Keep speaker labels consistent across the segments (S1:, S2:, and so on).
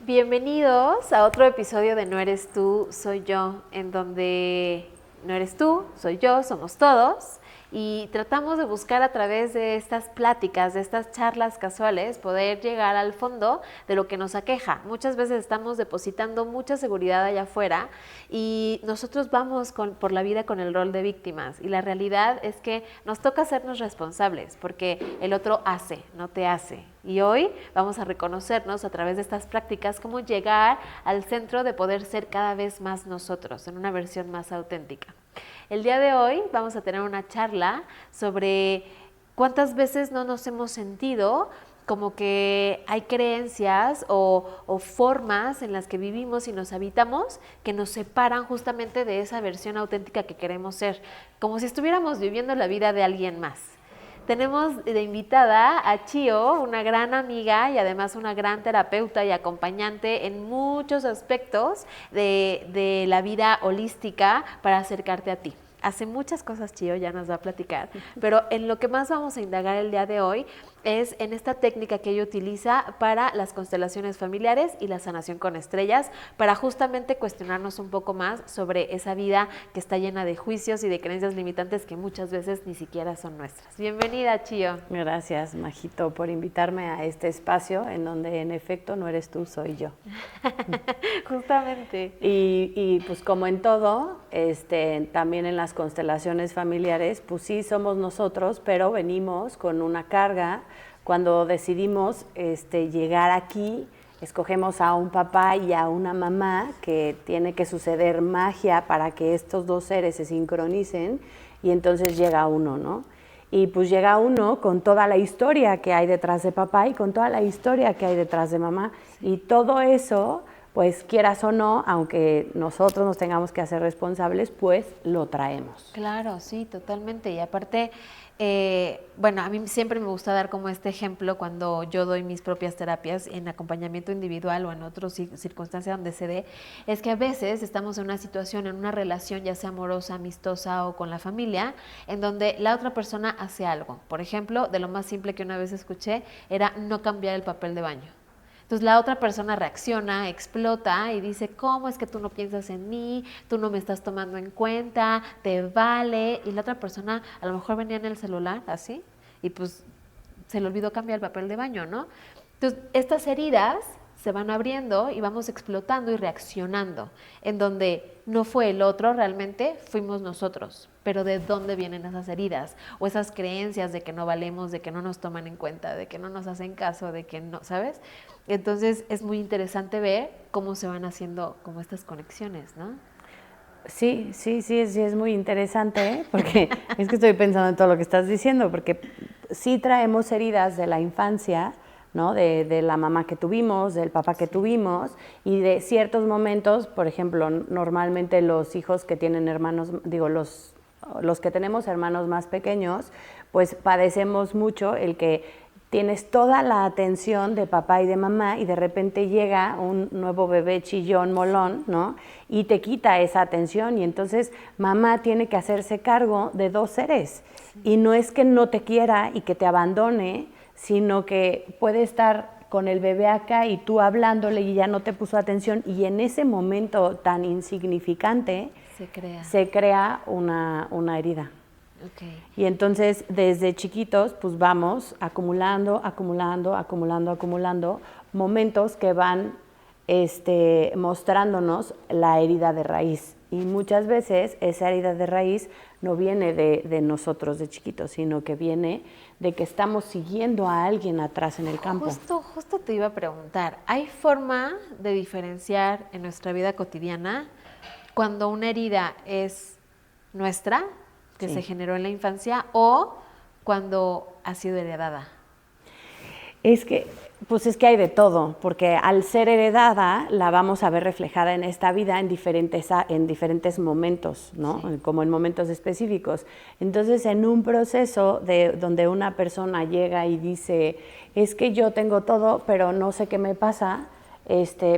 S1: Bienvenidos a otro episodio de No Eres Tú, Soy Yo, en donde no eres tú, soy yo, somos todos. Y tratamos de buscar a través de estas pláticas, de estas charlas casuales, poder llegar al fondo de lo que nos aqueja. Muchas veces estamos depositando mucha seguridad allá afuera y nosotros vamos por la vida con el rol de víctimas. Y la realidad es que nos toca hacernos responsables porque el otro hace, no te hace. Y hoy vamos a reconocernos a través de estas prácticas cómo llegar al centro de poder ser cada vez más nosotros, en una versión más auténtica. El día de hoy vamos a tener una charla sobre cuántas veces no nos hemos sentido como que hay creencias o formas en las que vivimos y nos habitamos que nos separan justamente de esa versión auténtica que queremos ser, como si estuviéramos viviendo la vida de alguien más. Tenemos de invitada a Chio, una gran amiga y además una gran terapeuta y acompañante en muchos aspectos de la vida holística para acercarte a ti. Hace muchas cosas, Chio, ya nos va a platicar, pero en lo que más vamos a indagar el día de hoy es en esta técnica que ella utiliza para las constelaciones familiares y la sanación con estrellas, para justamente cuestionarnos un poco más sobre esa vida que está llena de juicios y de creencias limitantes que muchas veces ni siquiera son nuestras. Bienvenida, Chio.
S2: Gracias, Majito, por invitarme a este espacio en donde en efecto no eres tú, soy yo.
S1: Justamente.
S2: Y pues como en todo, también en las constelaciones familiares, pues sí somos nosotros, pero venimos con una carga. Cuando decidimos llegar aquí, escogemos a un papá y a una mamá, que tiene que suceder magia para que estos dos seres se sincronicen, y entonces llega uno, ¿no? Y pues llega uno con toda la historia que hay detrás de papá y con toda la historia que hay detrás de mamá. Y todo eso, pues quieras o no, aunque nosotros nos tengamos que hacer responsables, pues lo traemos.
S1: Claro, sí, totalmente. Y aparte, bueno, a mí siempre me gusta dar como este ejemplo cuando yo doy mis propias terapias en acompañamiento individual o en otras circunstancias donde se dé, es que a veces estamos en una situación, en una relación, ya sea amorosa, amistosa o con la familia, en donde la otra persona hace algo. Por ejemplo, de lo más simple que una vez escuché era no cambiar el papel de baño. Entonces la otra persona reacciona, explota y dice, ¿cómo es que tú no piensas en mí? Tú no me estás tomando en cuenta, te vale. Y la otra persona a lo mejor venía en el celular, así, y pues se le olvidó cambiar el papel de baño, ¿no? Entonces estas heridas se van abriendo y vamos explotando y reaccionando, en donde no fue el otro realmente, fuimos nosotros. Pero ¿de dónde vienen esas heridas? O esas creencias de que no valemos, de que no nos toman en cuenta, de que no nos hacen caso, de que no, ¿sabes? Entonces es muy interesante ver cómo se van haciendo como estas conexiones, ¿no?
S2: Sí, es muy interesante, porque es que estoy pensando en todo lo que estás diciendo, porque sí traemos heridas de la infancia, ¿no? De la mamá que tuvimos, del papá que tuvimos, y de ciertos momentos. Por ejemplo, normalmente los hijos que tienen hermanos, los que tenemos hermanos más pequeños, pues padecemos mucho el que tienes toda la atención de papá y de mamá y de repente llega un nuevo bebé chillón, molón, ¿no? Y te quita esa atención, y entonces mamá tiene que hacerse cargo de dos seres. Sí. Y no es que no te quiera y que te abandone, sino que puede estar con el bebé acá y tú hablándole y ya no te puso atención, y en ese momento tan insignificante se crea una herida. Okay. Y entonces desde chiquitos pues vamos acumulando momentos que van mostrándonos la herida de raíz, y muchas veces esa herida de raíz no viene de nosotros de chiquitos, sino que viene de que estamos siguiendo a alguien atrás en el campo.
S1: Justo te iba a preguntar, ¿hay forma de diferenciar en nuestra vida cotidiana cuando una herida es nuestra, que se generó en la infancia, o cuando ha sido heredada?
S2: Es que hay de todo, porque al ser heredada la vamos a ver reflejada en esta vida en diferentes momentos, ¿no? Sí. Como en momentos específicos. Entonces, en un proceso donde una persona llega y dice, es que yo tengo todo, pero no sé qué me pasa,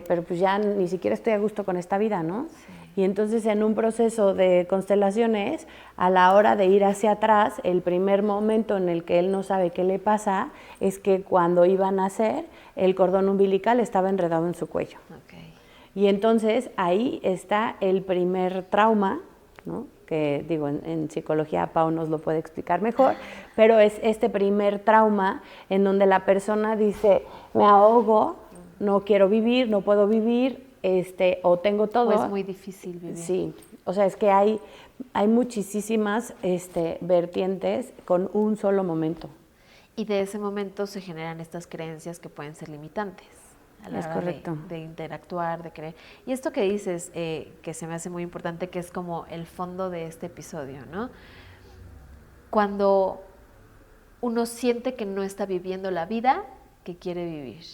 S2: pero pues ya ni siquiera estoy a gusto con esta vida, ¿no? Sí. Y entonces en un proceso de constelaciones, a la hora de ir hacia atrás, el primer momento en el que él no sabe qué le pasa es que cuando iba a nacer, el cordón umbilical estaba enredado en su cuello.
S1: Okay.
S2: Y entonces ahí está el primer trauma, ¿no? Que digo, en psicología Pau nos lo puede explicar mejor, pero es este primer trauma en donde la persona dice, me ahogo, no quiero vivir, no puedo vivir, o tengo todo.
S1: O es muy difícil vivir.
S2: Sí, o sea, es que hay muchísimas vertientes con un solo momento.
S1: Y de ese momento se generan estas creencias que pueden ser limitantes a la hora de interactuar, de creer. Y esto que dices, que se me hace muy importante, que es como el fondo de este episodio, ¿no? Cuando uno siente que no está viviendo la vida que quiere vivir,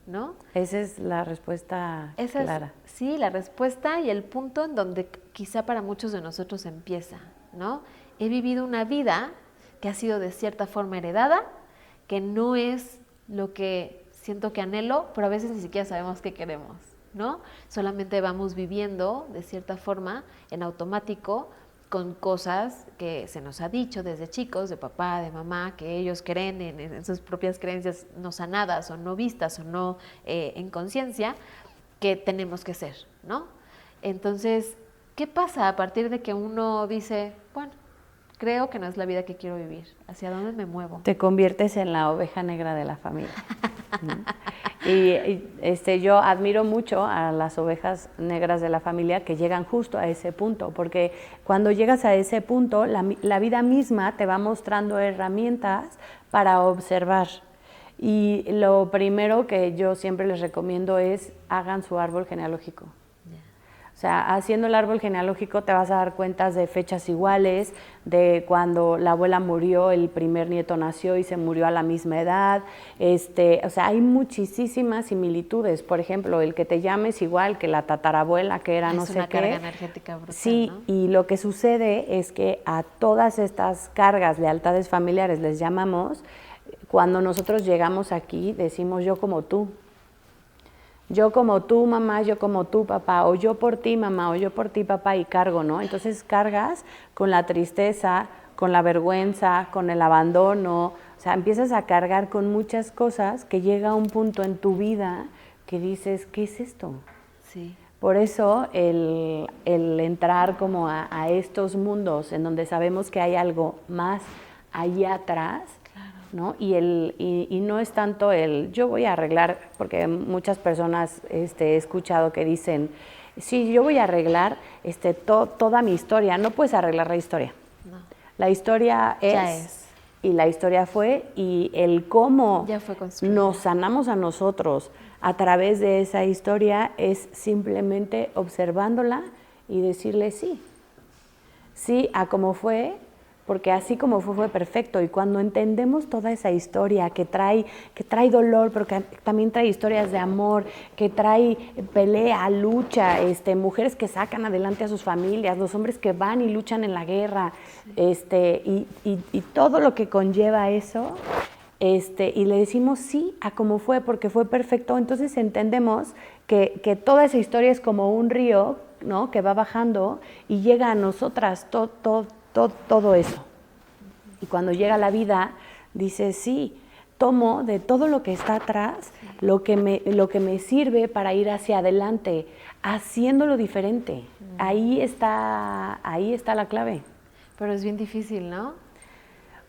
S1: ¿no?
S2: Esa es la respuesta clara.
S1: Sí, la respuesta y el punto en donde quizá para muchos de nosotros empieza, ¿no? He vivido una vida que ha sido de cierta forma heredada, que no es lo que siento que anhelo, pero a veces ni siquiera sabemos qué queremos, ¿no? Solamente vamos viviendo de cierta forma en automático con cosas que se nos ha dicho desde chicos, de papá, de mamá, que ellos creen en sus propias creencias no sanadas o no vistas o no en conciencia, que tenemos que ser, ¿no? Entonces, ¿qué pasa a partir de que uno dice, bueno, creo que no es la vida que quiero vivir? ¿Hacia dónde me muevo?
S2: Te conviertes en la oveja negra de la familia, ¿no? Y yo admiro mucho a las ovejas negras de la familia que llegan justo a ese punto, porque cuando llegas a ese punto, la vida misma te va mostrando herramientas para observar. Y lo primero que yo siempre les recomiendo es hagan su árbol genealógico. O sea, haciendo el árbol genealógico te vas a dar cuentas de fechas iguales, de cuando la abuela murió, el primer nieto nació y se murió a la misma edad. O sea, hay muchísimas similitudes. Por ejemplo, el que te llames igual que la tatarabuela, que era no sé qué. Es una
S1: carga energética brutal,
S2: sí,
S1: ¿no?
S2: Y lo que sucede es que a todas estas cargas, lealtades familiares, les llamamos, cuando nosotros llegamos aquí, decimos yo como tú. Yo como tú, mamá, yo como tú, papá, o yo por ti, mamá, o yo por ti, papá, y cargo, ¿no? Entonces cargas con la tristeza, con la vergüenza, con el abandono, o sea, empiezas a cargar con muchas cosas que llega un punto en tu vida que dices, ¿qué es esto?
S1: Sí.
S2: Por eso el entrar como a estos mundos en donde sabemos que hay algo más allá atrás, ¿no? Y no es tanto yo voy a arreglar, porque muchas personas he escuchado que dicen, sí, yo voy a arreglar toda mi historia. No puedes arreglar la historia. No. La historia es, y la historia fue, y el cómo
S1: ya fue construida.
S2: Nos sanamos a nosotros a través de esa historia es simplemente observándola y decirle sí a cómo fue, porque así como fue perfecto. Y cuando entendemos toda esa historia que trae dolor, pero que también trae historias de amor, que trae pelea, lucha, mujeres que sacan adelante a sus familias, los hombres que van y luchan en la guerra, y todo lo que conlleva eso, y le decimos sí a cómo fue, porque fue perfecto. Entonces entendemos que toda esa historia es como un río, ¿no? Que va bajando y llega a nosotras todo eso. Y cuando llega la vida, dices, sí, tomo de todo lo que está atrás lo que me sirve para ir hacia adelante, haciéndolo diferente. Ahí está la clave.
S1: Pero es bien difícil, ¿no?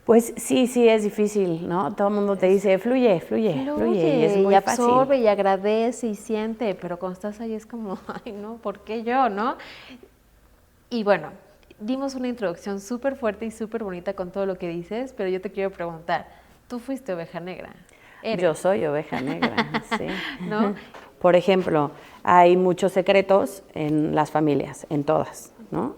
S2: Pues sí, es difícil, ¿no? Todo el mundo te dice, fluye, y es muy
S1: absorbe
S2: fácil.
S1: Y agradece y siente, pero cuando estás ahí es como, ay, no, ¿por qué yo, no? Y bueno, dimos una introducción súper fuerte y súper bonita con todo lo que dices, pero yo te quiero preguntar, ¿tú fuiste oveja negra?
S2: ¿Eres? Yo soy oveja negra, sí.
S1: ¿No?
S2: Por ejemplo, hay muchos secretos en las familias, en todas, ¿no?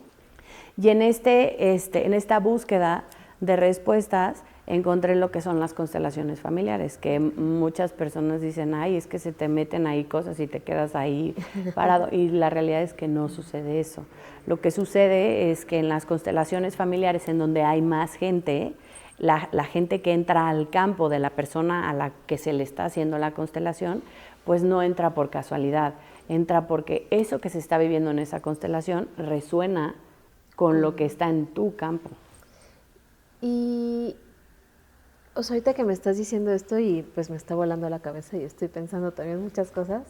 S2: Y en esta búsqueda de respuestas encontré lo que son las constelaciones familiares, que muchas personas dicen, ay, es que se te meten ahí cosas y te quedas ahí parado, y la realidad es que no sucede eso. Lo que sucede es que en las constelaciones familiares, en donde hay más gente, la gente que entra al campo de la persona a la que se le está haciendo la constelación, pues no entra por casualidad, entra porque eso que se está viviendo en esa constelación resuena con lo que está en tu campo.
S1: Y, o sea, ahorita que me estás diciendo esto y pues me está volando la cabeza y estoy pensando también muchas cosas,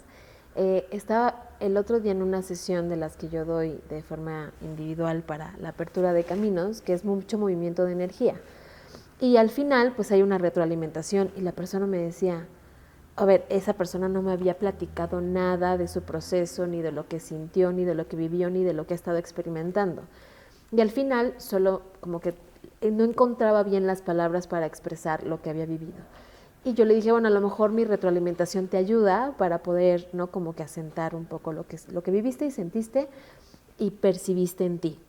S1: estaba el otro día en una sesión de las que yo doy de forma individual para la apertura de caminos, que es mucho movimiento de energía. Y al final, pues hay una retroalimentación y la persona me decía, a ver, esa persona no me había platicado nada de su proceso, ni de lo que sintió, ni de lo que vivió, ni de lo que ha estado experimentando. Y al final, solo como que no encontraba bien las palabras para expresar lo que había vivido. Y yo le dije, bueno, a lo mejor mi retroalimentación te ayuda para poder, ¿no? Como que asentar un poco lo que viviste y sentiste y percibiste en ti.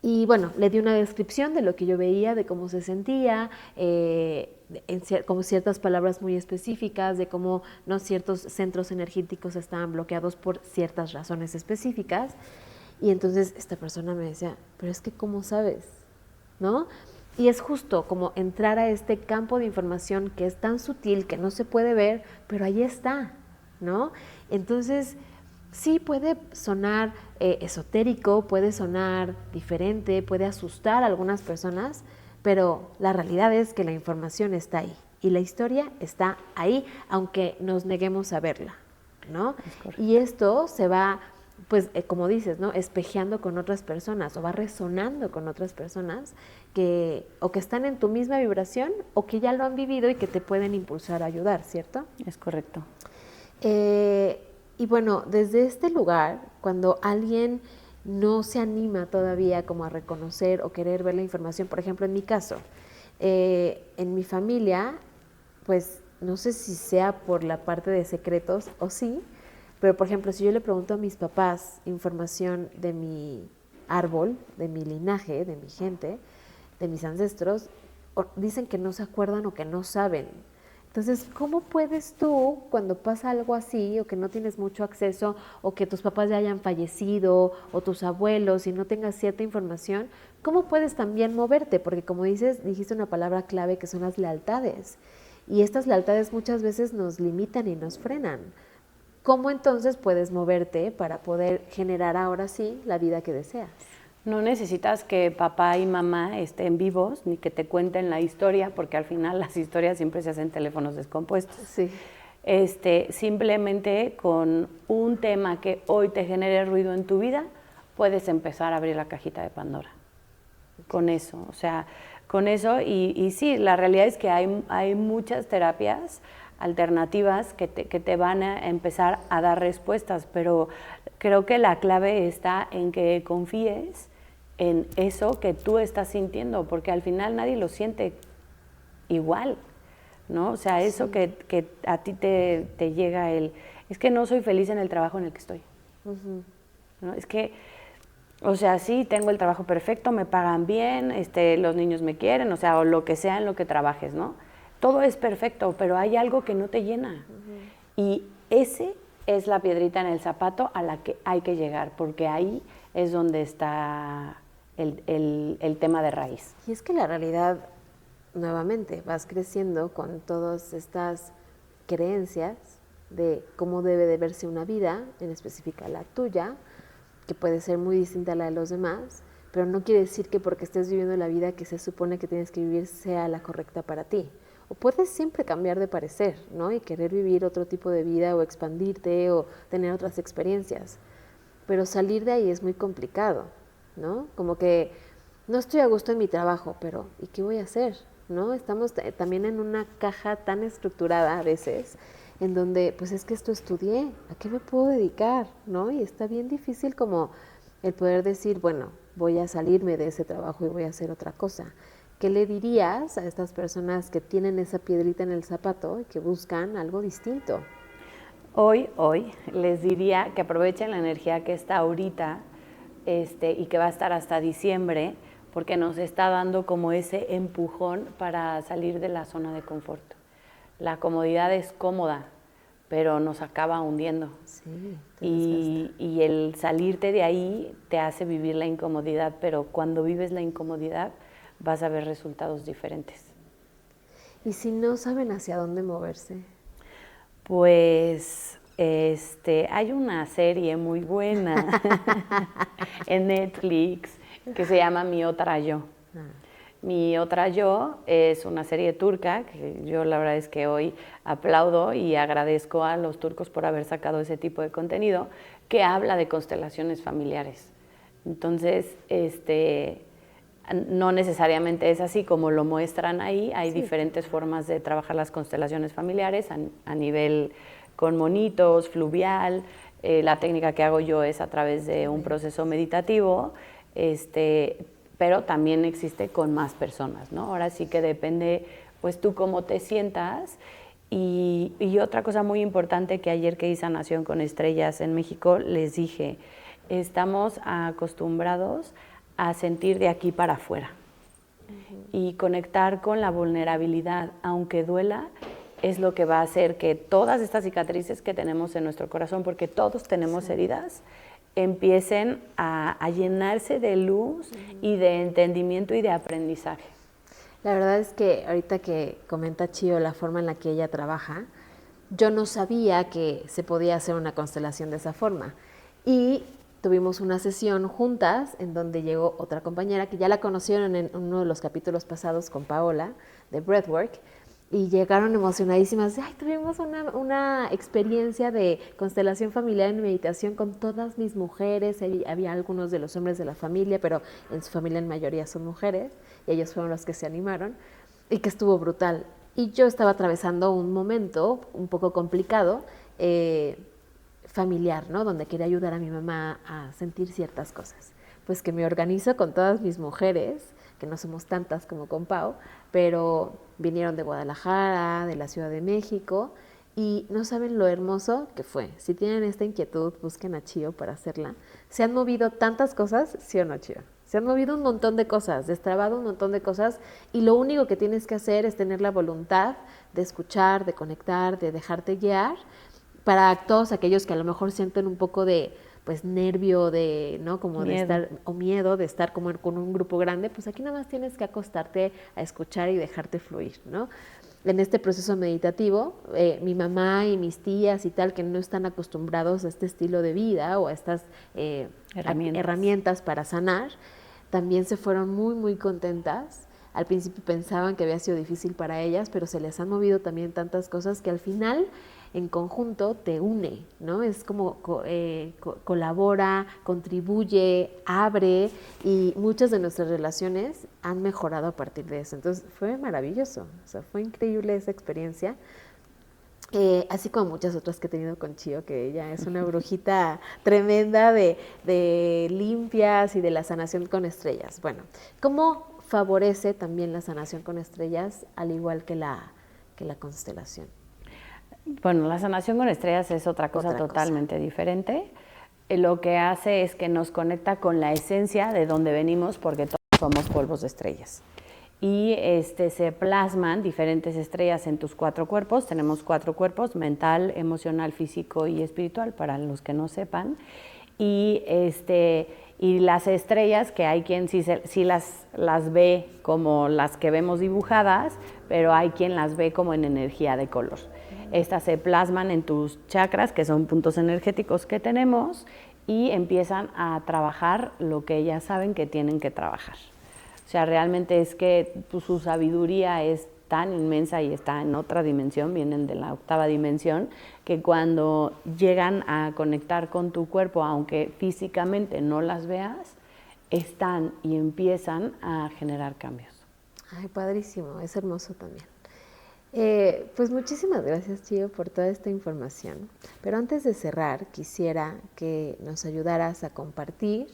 S1: Y bueno, le di una descripción de lo que yo veía, de cómo se sentía, como ciertas palabras muy específicas, de cómo no ciertos centros energéticos estaban bloqueados por ciertas razones específicas. Y entonces esta persona me decía, pero es que ¿cómo sabes? ¿No? Y es justo como entrar a este campo de información que es tan sutil, que no se puede ver, pero ahí está, ¿no? Entonces, sí puede sonar esotérico, puede sonar diferente, puede asustar a algunas personas, pero la realidad es que la información está ahí y la historia está ahí, aunque nos neguemos a verla, ¿no? Y esto se va, pues como dices, ¿no? Espejeando con otras personas o va resonando con otras personas que o que están en tu misma vibración o que ya lo han vivido y que te pueden impulsar a ayudar, ¿cierto?
S2: Es correcto.
S1: Y bueno, desde este lugar, cuando alguien no se anima todavía como a reconocer o querer ver la información, por ejemplo, en mi caso, en mi familia, pues no sé si sea por la parte de secretos o sí, pero por ejemplo, si yo le pregunto a mis papás información de mi árbol, de mi linaje, de mi gente, de mis ancestros, dicen que no se acuerdan o que no saben. Entonces, ¿cómo puedes tú, cuando pasa algo así, o que no tienes mucho acceso, o que tus papás ya hayan fallecido, o tus abuelos, y no tengas cierta información, cómo puedes también moverte? Porque como dices, dijiste una palabra clave que son las lealtades. Y estas lealtades muchas veces nos limitan y nos frenan. ¿Cómo entonces puedes moverte para poder generar ahora sí la vida que deseas?
S2: No necesitas que papá y mamá estén vivos ni que te cuenten la historia, porque al final las historias siempre se hacen teléfonos descompuestos.
S1: Sí.
S2: Simplemente con un tema que hoy te genere ruido en tu vida, puedes empezar a abrir la cajita de Pandora. Con eso, o sea, con eso. Y sí, la realidad es que hay muchas terapias alternativas que te van a empezar a dar respuestas, pero creo que la clave está en que confíes en eso que tú estás sintiendo, porque al final nadie lo siente igual, ¿no? O sea, eso que a ti te llega es que no soy feliz en el trabajo en el que estoy. ¿No? Es que, o sea, sí, tengo el trabajo perfecto, me pagan bien, los niños me quieren, o sea, o lo que sea en lo que trabajes, ¿no? Todo es perfecto, pero hay algo que no te llena. Y ese es la piedrita en el zapato a la que hay que llegar, porque ahí es donde está el tema de raíz.
S1: Y es que la realidad, nuevamente, vas creciendo con todas estas creencias de cómo debe de verse una vida, en específica la tuya, que puede ser muy distinta a la de los demás, pero no quiere decir que porque estés viviendo la vida que se supone que tienes que vivir sea la correcta para ti. O puedes siempre cambiar de parecer, ¿no? Y querer vivir otro tipo de vida o expandirte o tener otras experiencias. Pero salir de ahí es muy complicado, ¿no? Como que no estoy a gusto en mi trabajo, pero ¿y qué voy a hacer? ¿No? Estamos también en una caja tan estructurada a veces, en donde, pues es que esto estudié, ¿a qué me puedo dedicar? ¿No? Y está bien difícil como el poder decir, bueno, voy a salirme de ese trabajo y voy a hacer otra cosa. ¿Qué le dirías a estas personas que tienen esa piedrita en el zapato y que buscan algo distinto?
S2: Hoy les diría que aprovechen la energía que está ahorita y que va a estar hasta diciembre, porque nos está dando como ese empujón para salir de la zona de confort. La comodidad es cómoda, pero nos acaba hundiendo.
S1: Sí,
S2: y el salirte de ahí te hace vivir la incomodidad, pero cuando vives la incomodidad vas a ver resultados diferentes.
S1: ¿Y si no saben hacia dónde moverse?
S2: Pues hay una serie muy buena en Netflix que se llama Mi Otra Yo. Mi Otra Yo es una serie turca que yo la verdad es que hoy aplaudo y agradezco a los turcos por haber sacado ese tipo de contenido que habla de constelaciones familiares. Entonces, no necesariamente es así como lo muestran ahí, hay diferentes formas de trabajar las constelaciones familiares a nivel con monitos, fluvial. La técnica que hago yo es a través de un proceso meditativo, pero también existe con más personas, ¿no? Ahora sí que depende, pues tú cómo te sientas. Y otra cosa muy importante que ayer que hice Sanación con Estrellas en México, les dije, estamos acostumbrados a sentir de aquí para afuera y conectar con la vulnerabilidad, aunque duela, es lo que va a hacer que todas estas cicatrices que tenemos en nuestro corazón, porque todos tenemos heridas, empiecen a llenarse de luz y de entendimiento y de aprendizaje.
S1: La verdad es que ahorita que comenta Chio la forma en la que ella trabaja, yo no sabía que se podía hacer una constelación de esa forma. Y tuvimos una sesión juntas en donde llegó otra compañera que ya la conocieron en uno de los capítulos pasados con Paola de Breathwork, y llegaron emocionadísimas. Ay, tuvimos una experiencia de constelación familiar en meditación con todas mis mujeres. Había algunos de los hombres de la familia, pero en su familia en mayoría son mujeres, y ellos fueron los que se animaron, y que estuvo brutal. Y yo estaba atravesando un momento un poco complicado, familiar, ¿no? Donde quería ayudar a mi mamá a sentir ciertas cosas. Pues que me organizo con todas mis mujeres, que no somos tantas como con Pau, pero vinieron de Guadalajara, de la Ciudad de México, y no saben lo hermoso que fue. Si tienen esta inquietud, busquen a Chio para hacerla. Se han movido tantas cosas, ¿sí o no, Chio? Se han movido un montón de cosas, destrabado un montón de cosas, y lo único que tienes que hacer es tener la voluntad de escuchar, de conectar, de dejarte guiar. Para todos aquellos que a lo mejor sienten un poco de pues nervio, de no como miedo. De estar, o miedo de estar como con un grupo grande, pues aquí nada más tienes que acostarte a escuchar y dejarte fluir, ¿no? En este proceso meditativo, mi mamá y mis tías y tal, que no están acostumbrados a este estilo de vida o a estas herramientas para sanar, también se fueron muy, muy contentas. Al principio pensaban que había sido difícil para ellas, pero se les han movido también tantas cosas que al final en conjunto te une, ¿no? Es como colabora, contribuye, abre, y muchas de nuestras relaciones han mejorado a partir de eso. Entonces fue maravilloso, o sea, fue increíble esa experiencia. Así como muchas otras que he tenido con Chio, que ella es una brujita tremenda de limpias y de la sanación con estrellas. Bueno, ¿cómo favorece también la sanación con estrellas, al igual que la constelación?
S2: Bueno, la sanación con estrellas es otra cosa totalmente diferente. Lo que hace es que nos conecta con la esencia de donde venimos, porque todos somos polvos de estrellas. Y se plasman diferentes estrellas en tus 4 cuerpos. Tenemos 4 cuerpos: mental, emocional, físico y espiritual, para los que no sepan. Y las estrellas, que hay quien sí las ve como las que vemos dibujadas, pero hay quien las ve como en energía de color. Estas se plasman en tus chakras, que son puntos energéticos que tenemos, y empiezan a trabajar lo que ellas saben que tienen que trabajar. O sea, realmente es que su sabiduría es tan inmensa y está en otra dimensión, vienen de la 8ª dimensión, que cuando llegan a conectar con tu cuerpo, aunque físicamente no las veas, están y empiezan a generar cambios.
S1: Ay, padrísimo, es hermoso también. Pues muchísimas gracias, Chio, por toda esta información. Pero antes de cerrar, quisiera que nos ayudaras a compartir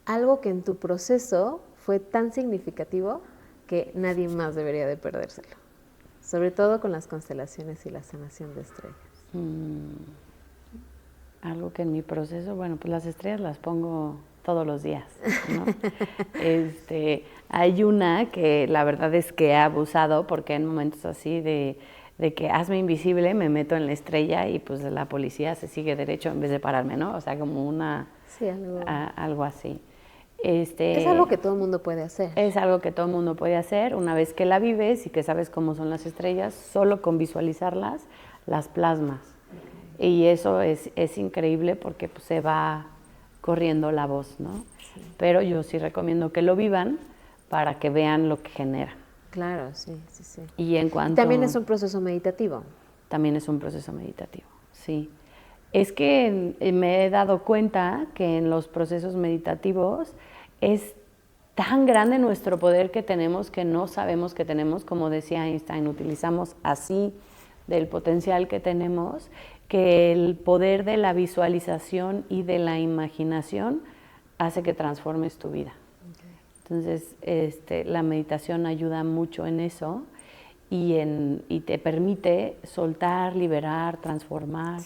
S1: algo que en tu proceso fue tan significativo que nadie más debería de perdérselo. Sobre todo con las constelaciones y la sanación de estrellas.
S2: Algo que en mi proceso, bueno, pues las estrellas las pongo todos los días, ¿no? Hay una que la verdad es que he abusado, porque en momentos así de que hazme invisible, me meto en la estrella y pues la policía se sigue derecho en vez de pararme, ¿no? O sea, como algo así.
S1: Es algo que todo el mundo puede hacer.
S2: Es algo que todo el mundo puede hacer. Una vez que la vives y que sabes cómo son las estrellas, solo con visualizarlas, las plasmas. Y eso es increíble porque pues, se va corriendo la voz, ¿no? Sí. Pero yo sí recomiendo que lo vivan para que vean lo que genera.
S1: Claro, sí.
S2: Y en cuanto...
S1: También es un proceso meditativo.
S2: También es un proceso meditativo, sí. Es que me he dado cuenta que en los procesos meditativos es tan grande nuestro poder que tenemos que no sabemos que tenemos, como decía Einstein, utilizamos así del potencial que tenemos, que el poder de la visualización y de la imaginación hace que transformes tu vida. Okay. Entonces, la meditación ayuda mucho en eso y te permite soltar, liberar, transformar,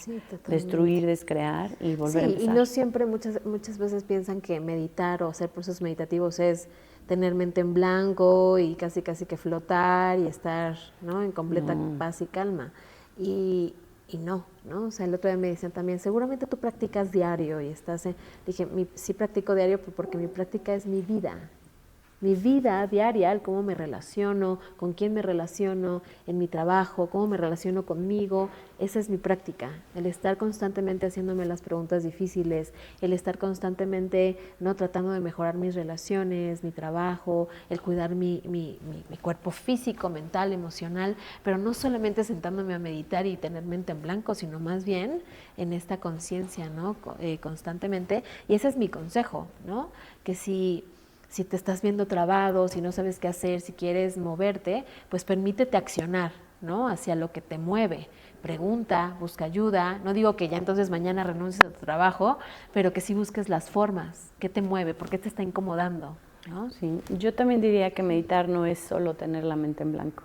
S2: destruir, descrear y volver a empezar.
S1: Y no siempre, muchas veces piensan que meditar o hacer procesos meditativos es tener mente en blanco y casi que flotar y estar, ¿no?, en completa paz y calma. Y no, o sea, el otro día me decían también, seguramente tú practicas diario y dije, sí practico diario porque mi práctica es mi vida diaria, el cómo me relaciono, con quién me relaciono, en mi trabajo, cómo me relaciono conmigo, esa es mi práctica, el estar constantemente haciéndome las preguntas difíciles, el estar constantemente, ¿no?, tratando de mejorar mis relaciones, mi trabajo, el cuidar mi cuerpo físico, mental, emocional, pero no solamente sentándome a meditar y tener mente en blanco, sino más bien en esta conciencia, ¿no?, constantemente, y ese es mi consejo, ¿no?, que si te estás viendo trabado, si no sabes qué hacer, si quieres moverte, pues permítete accionar, ¿no?, hacia lo que te mueve. Pregunta, busca ayuda. No digo que ya entonces mañana renuncies a tu trabajo, pero que sí busques las formas. ¿Qué te mueve? ¿Por qué te está incomodando? ¿No?
S2: Sí, yo también diría que meditar no es solo tener la mente en blanco.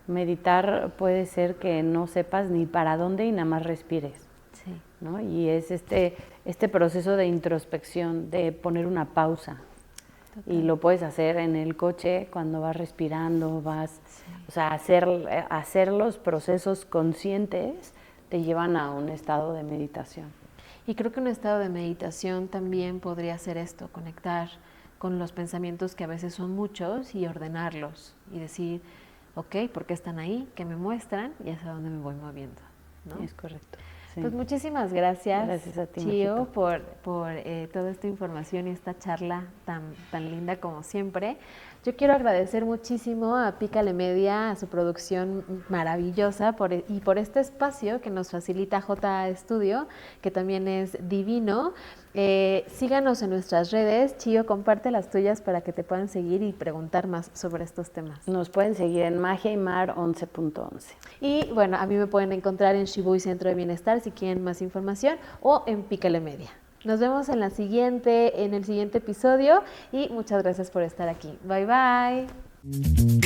S2: Meditar puede ser que no sepas ni para dónde y nada más respires. Sí. ¿No? Y es este proceso de introspección, de poner una pausa. Total. Y lo puedes hacer en el coche cuando vas respirando, o sea, hacer los procesos conscientes te llevan a un estado de meditación.
S1: Y creo que un estado de meditación también podría ser esto, conectar con los pensamientos que a veces son muchos y ordenarlos y decir, ok, ¿por qué están ahí? ¿Qué me muestran? Y hacia dónde me voy moviendo, ¿no?
S2: Es correcto. Sí.
S1: Pues muchísimas gracias
S2: a ti,
S1: Chío, por toda esta información y esta charla tan linda como siempre. Yo quiero agradecer muchísimo a Pícale Media, a su producción maravillosa y por este espacio que nos facilita JA Studio, que también es divino. Síganos en nuestras redes. Chío, comparte las tuyas para que te puedan seguir y preguntar más sobre estos temas.
S2: Nos pueden seguir en Magia y Mar 11.11.
S1: Y bueno, a mí me pueden encontrar en Shibui Centro de Bienestar si quieren más información o en Pícale Media. Nos vemos en el siguiente episodio y muchas gracias por estar aquí. Bye, bye.